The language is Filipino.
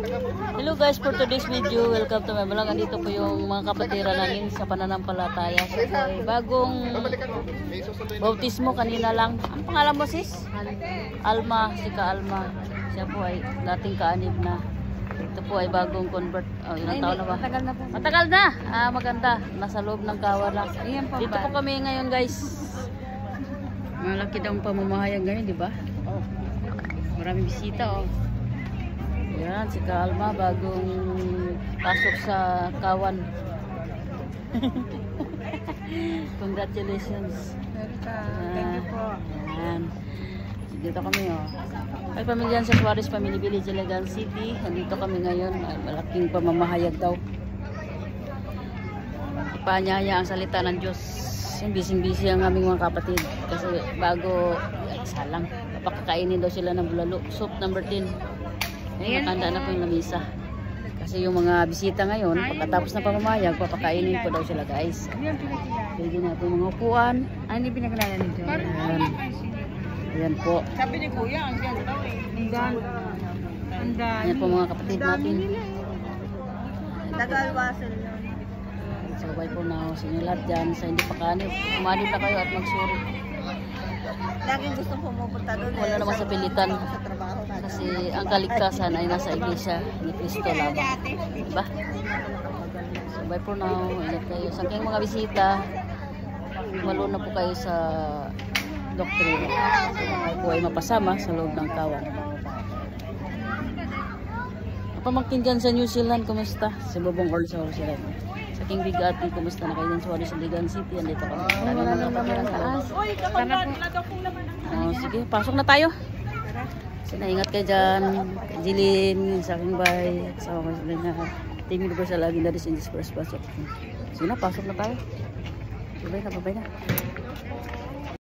Hello guys, for today's video, welcome to my vlog. Andito po yung mga kapatira namin sa pananampalataya. So, bagong bautismo kanina lang. Ang pangalan mo sis? Alma, si Ka Alma. Siya po ay dating kaanib na. Ito po ay bagong convert. Oh, ilang taon na ba? Matagal na po. Matagal na! Ah, maganda. Nasa loob ng kawan lang. Dito po kami ngayon guys. Malaki daw ang pamamahayag ngayon, di ba? Oh. Maraming bisita oh. Yan, si Ka Alma bagong pasok sa kawan. Congratulations. Thank you po. Yan. Dito kami oh. Ay pamilyan sa Suarez Family Village, Iligan City. Nandito kami ngayon. Ay, malaking pamamahayag daw. Ipanyaya ang salita ng Diyos. Bising-busy ang aming mga kapatid. Kasi bago, isa lang. Papakakainin daw sila ng bulalo. Soup number 10. Nakanda na po yung lamisa. Kasi yung mga bisita ngayon, pagkatapos ng pamamayag, papakainin po daw sila guys. Pwede natin mga upuan. Hindi pinakilala nito. Ayan. Ayan po. Sabi ni Kuya, ang ganda daw eh. Ayan po mga kapatid natin. Tagalwasel yun. Sabay po na ako sa inyo lahat dyan. Sa hindi pa kanip, umanip na kayo at magsuri. Laging gustong pumupunta doon. Wala naman sa pilitan. Sa trabaho natin. Kasi ang kaligtasan ay nasa iglesia ni Cristo lamang. Diba? So bye for now. Ingat kayo. Sa kayong mga bisita, malo na po kayo sa doktrina. Ay po ay mapasama sa loob ng kawan. Pamangkin dyan sa New Zealand, kumusta? Sa Bobong Orl sa Orsiran. Sa King Bigati, kumusta na kayo dyan sa Suarez, Iligan City? Andito kami. Wala lang naman ang taas. Oh, sige, pasok na tayo. Sana ingat kayo dyan. Jilin, sa aking bay. Kasama ko sila na Team Universal lagi na rin sa Jesus Christ. Pasok. Sige na, pasok na tayo. Babay na, babay na.